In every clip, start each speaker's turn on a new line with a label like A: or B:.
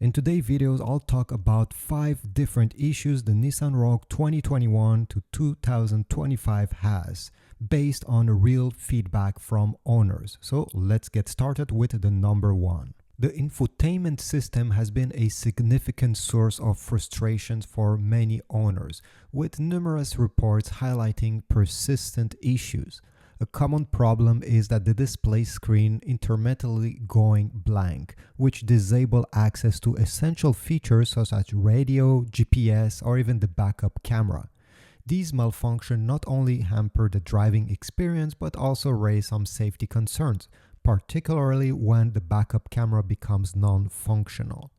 A: In today's videos, I'll talk about 5 different issues the Nissan Rogue 2021 to 2025 has, based on real feedback from owners. So let's get started with the number 1. The infotainment system has been a significant source of frustrations for many owners, with numerous reports highlighting persistent issues. A common problem is that the display screen intermittently going blank, which disable access to essential features such as radio, GPS, or even the backup camera. These malfunctions not only hamper the driving experience but also raise some safety concerns, particularly when the backup camera becomes non-functional.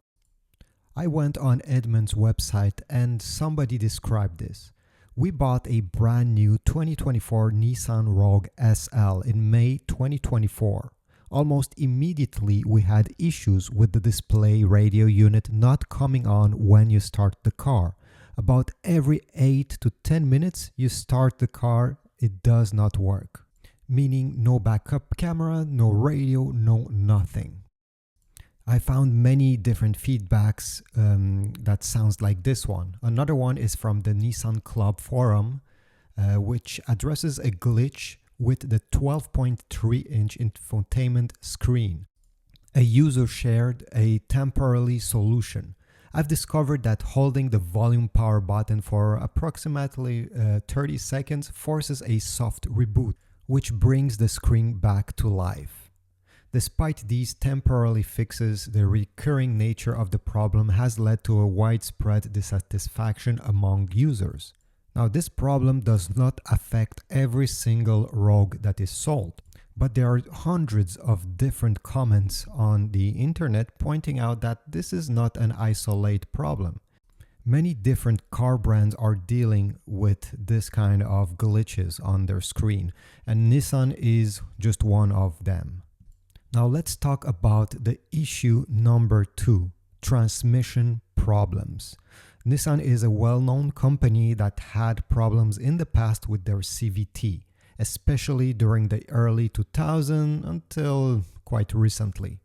A: I went on Edmund's website and somebody described this. We bought a brand new 2024 Nissan Rogue SL in May 2024. Almost immediately we had issues with the display radio unit not coming on when you start the car. About every 8 to 10 minutes you start the car, it does not work. Meaning no backup camera, no radio, no nothing. I found many different feedbacks that sounds like this one. Another one is from the Nissan Club forum, which addresses a glitch with the 12.3-inch infotainment screen. A user shared a temporary solution. I've discovered that holding the volume power button for approximately 30 seconds forces a soft reboot, which brings the screen back to life. Despite these temporary fixes, the recurring nature of the problem has led to a widespread dissatisfaction among users. Now, this problem does not affect every single Rogue that is sold, but there are hundreds of different comments on the internet pointing out that this is not an isolated problem. Many different car brands are dealing with this kind of glitches on their screen, and Nissan is just one of them. Now let's talk about the issue number 2, transmission problems. Nissan is a well-known company that had problems in the past with their CVT, especially during the early 2000s until quite recently.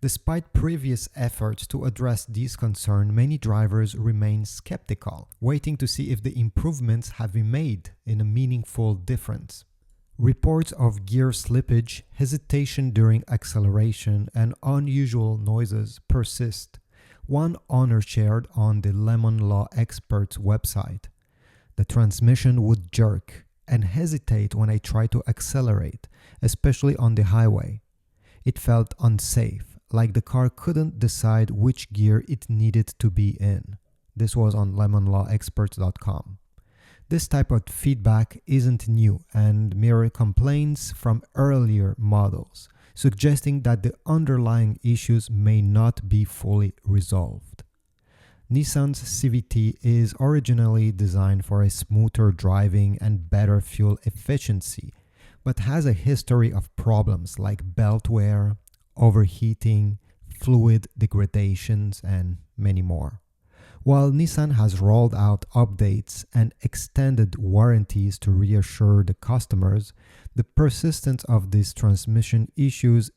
A: Despite previous efforts to address these concerns, many drivers remain skeptical, waiting to see if the improvements have been made in a meaningful difference. Reports of gear slippage, hesitation during acceleration, and unusual noises persist. One owner shared on the Lemon Law Experts website. The transmission would jerk and hesitate when I tried to accelerate, especially on the highway. It felt unsafe, like the car couldn't decide which gear it needed to be in. This was on lemonlawexperts.com. This type of feedback isn't new and mirror complaints from earlier models, suggesting that the underlying issues may not be fully resolved. Nissan's CVT is originally designed for a smoother driving and better fuel efficiency, but has a history of problems like belt wear, overheating, fluid degradations, and many more. While Nissan has rolled out updates and extended warranties to reassure the customers, the persistence of these transmission issues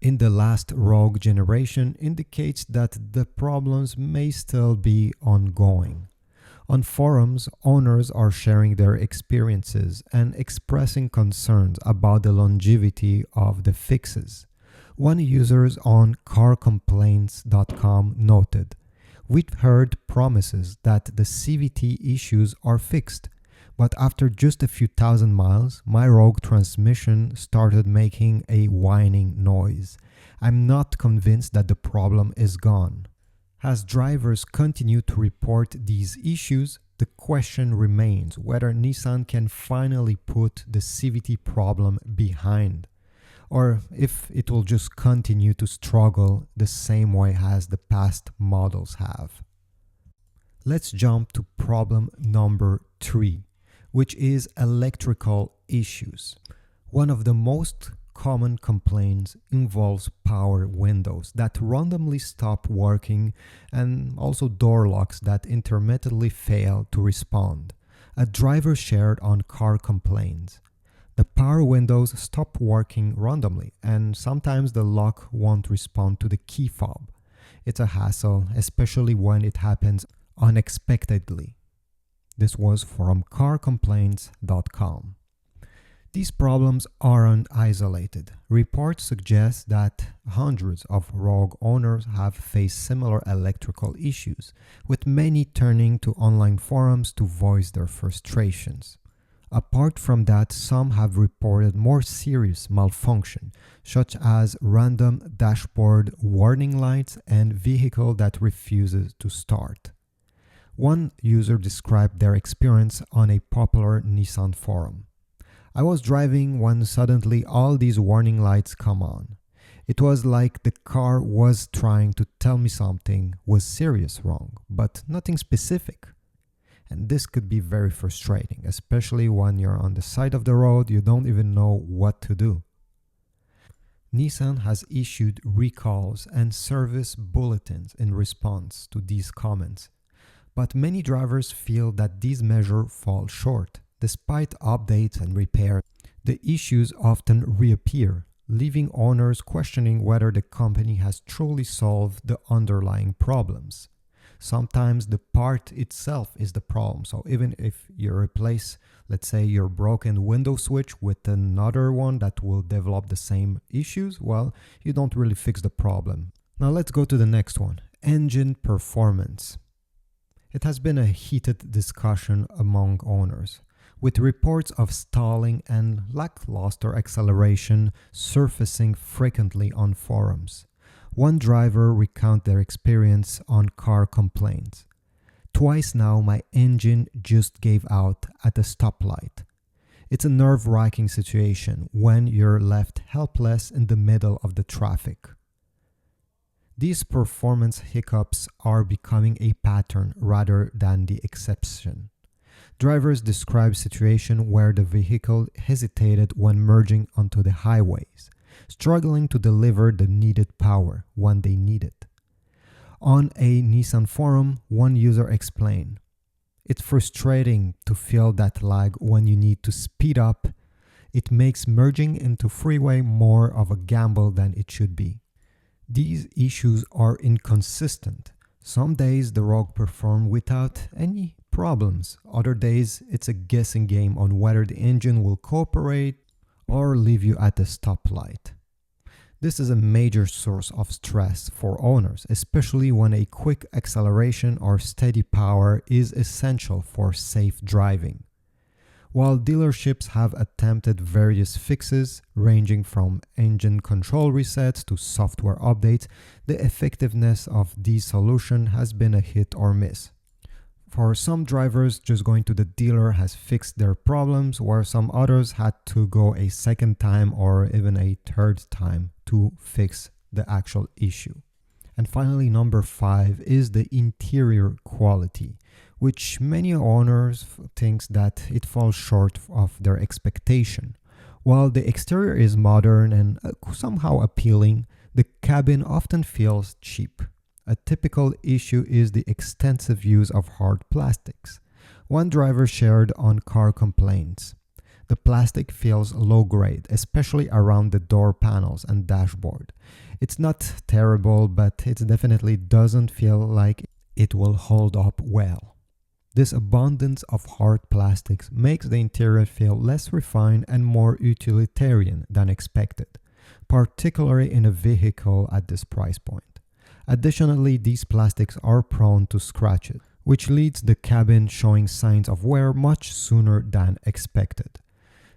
A: in the last Rogue generation indicates that the problems may still be ongoing. On forums, owners are sharing their experiences and expressing concerns about the longevity of the fixes. One user on carcomplaints.com noted, "We've heard promises that the CVT issues are fixed, but after just a few thousand miles, my Rogue transmission started making a whining noise. I'm not convinced that the problem is gone." As drivers continue to report these issues, the question remains whether Nissan can finally put the CVT problem behind, or if it will just continue to struggle the same way as the past models have. Let's jump to problem number 3, which is electrical issues. One of the most common complaints involves power windows that randomly stop working and also door locks that intermittently fail to respond. A driver shared on Car Complaints. The power windows stop working randomly, and sometimes the lock won't respond to the key fob. It's a hassle, especially when it happens unexpectedly. This was from carcomplaints.com. These problems aren't isolated. Reports suggest that hundreds of Rogue owners have faced similar electrical issues, with many turning to online forums to voice their frustrations. Apart from that, some have reported more serious malfunction, such as random dashboard warning lights and vehicle that refuses to start. One user described their experience on a popular Nissan forum. I was driving when suddenly all these warning lights come on. It was like the car was trying to tell me something was serious wrong, but nothing specific. And this could be very frustrating, especially when you're on the side of the road, you don't even know what to do. Nissan has issued recalls and service bulletins in response to these comments, but many drivers feel that these measures fall short. Despite updates and repairs, the issues often reappear, leaving owners questioning whether the company has truly solved the underlying problems. Sometimes the part itself is the problem. So even if you replace, let's say, your broken window switch with another one that will develop the same issues, well, you don't really fix the problem. Now let's go to the next one, engine performance. It has been a heated discussion among owners, with reports of stalling and lackluster acceleration surfacing frequently on forums. One driver recounted their experience on car complaints. Twice now my engine just gave out at a stoplight. It's a nerve-wracking situation when you're left helpless in the middle of the traffic. These performance hiccups are becoming a pattern rather than the exception. Drivers describe situations where the vehicle hesitated when merging onto the highways, struggling to deliver the needed power when they need it. On a Nissan forum, one user explained, "It's frustrating to feel that lag when you need to speed up. It makes merging into freeway more of a gamble than it should be." These issues are inconsistent. Some days the Rogue perform without any problems. Other days it's a guessing game on whether the engine will cooperate or leave you at a stoplight. This is a major source of stress for owners, especially when a quick acceleration or steady power is essential for safe driving. While dealerships have attempted various fixes, ranging from engine control resets to software updates, the effectiveness of these solutions has been a hit or miss. For some drivers, just going to the dealer has fixed their problems, where some others had to go a second time or even a third time to fix the actual issue. And finally, number 5 is the interior quality, which many owners think that it falls short of their expectation. While the exterior is modern and somehow appealing, the cabin often feels cheap. A typical issue is the extensive use of hard plastics. One driver shared on car complaints. The plastic feels low grade, especially around the door panels and dashboard. It's not terrible, but it definitely doesn't feel like it will hold up well. This abundance of hard plastics makes the interior feel less refined and more utilitarian than expected, particularly in a vehicle at this price point. Additionally, these plastics are prone to scratches, which leads the cabin showing signs of wear much sooner than expected.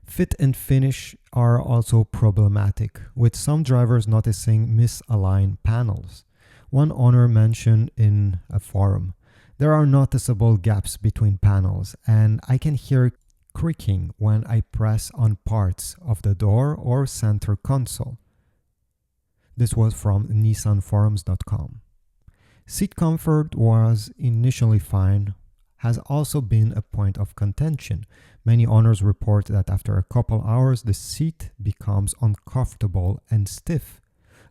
A: Fit and finish are also problematic, with some drivers noticing misaligned panels. One owner mentioned in a forum, "There are noticeable gaps between panels, and I can hear creaking when I press on parts of the door or center console." This was from nissanforums.com. Seat comfort was initially fine, has also been a point of contention. Many owners report that after a couple hours, the seat becomes uncomfortable and stiff.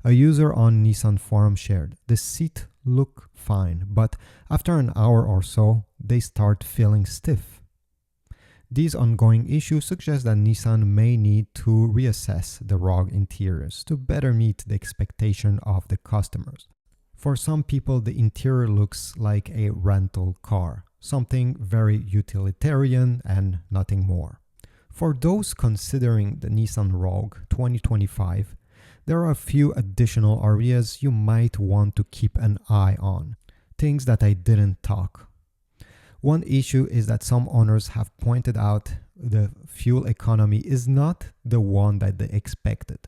A: A user on Nissan forum shared, "The seat look fine, but after an hour or so, they start feeling stiff." These ongoing issues suggest that Nissan may need to reassess the Rogue interiors to better meet the expectation of the customers. For some people, the interior looks like a rental car, something very utilitarian and nothing more. For those considering the Nissan Rogue 2025, there are a few additional areas you might want to keep an eye on, things that I didn't talk. One issue is that some owners have pointed out the fuel economy is not the one that they expected.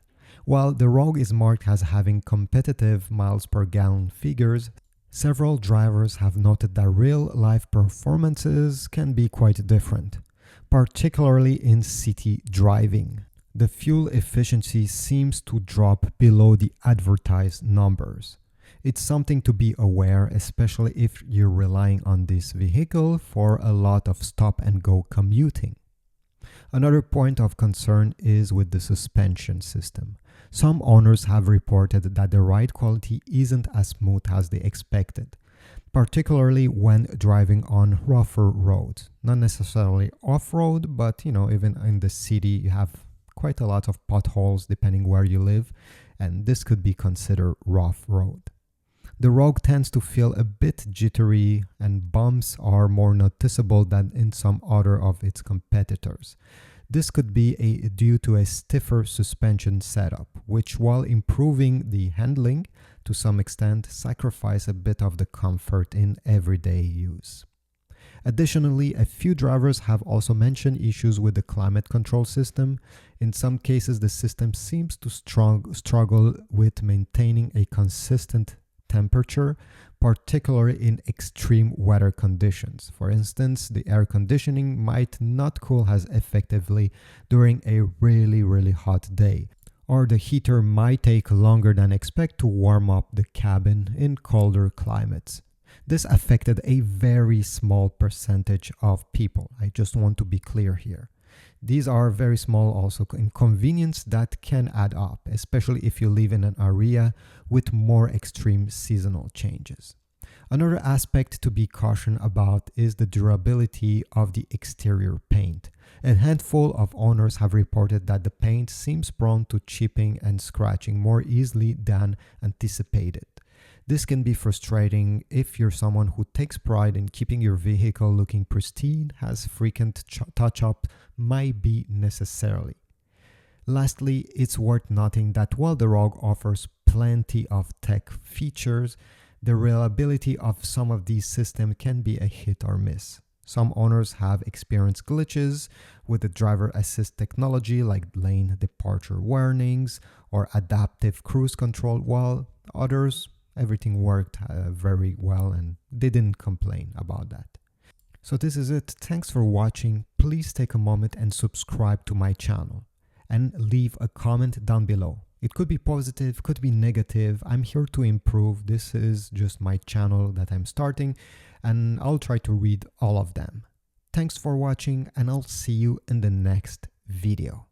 A: While the Rogue is marked as having competitive miles per gallon figures, several drivers have noted that real-life performances can be quite different, particularly in city driving. The fuel efficiency seems to drop below the advertised numbers. It's something to be aware, especially if you're relying on this vehicle for a lot of stop-and-go commuting. Another point of concern is with the suspension system. Some owners have reported that the ride quality isn't as smooth as they expected, particularly when driving on rougher roads. Not necessarily off-road, but even in the city you have quite a lot of potholes depending where you live, and this could be considered rough road. The Rogue tends to feel a bit jittery, and bumps are more noticeable than in some other of its competitors. This could be due to a stiffer suspension setup, which, while improving the handling to some extent, sacrifice a bit of the comfort in everyday use. Additionally, a few drivers have also mentioned issues with the climate control system. In some cases, the system seems to struggle with maintaining a consistent temperature, particularly in extreme weather conditions. For instance, the air conditioning might not cool as effectively during a really hot day, or the heater might take longer than expected to warm up the cabin in colder climates. This affected a very small percentage of people. I just want to be clear here. These are very small also inconvenience that can add up, especially if you live in an area with more extreme seasonal changes. Another aspect to be cautioned about is the durability of the exterior paint. A handful of owners have reported that the paint seems prone to chipping and scratching more easily than anticipated. This can be frustrating if you're someone who takes pride in keeping your vehicle looking pristine, as frequent touch-up might be necessary. Lastly, it's worth noting that while the Rogue offers plenty of tech features, the reliability of some of these systems can be a hit or miss. Some owners have experienced glitches with the driver assist technology like lane departure warnings or adaptive cruise control, while others everything worked very well and they didn't complain about that. So this is it. Thanks for watching. Please take a moment and subscribe to my channel and leave a comment down below. It could be positive, could be negative. I'm here to improve. This is just my channel that I'm starting and I'll try to read all of them. Thanks for watching and I'll see you in the next video.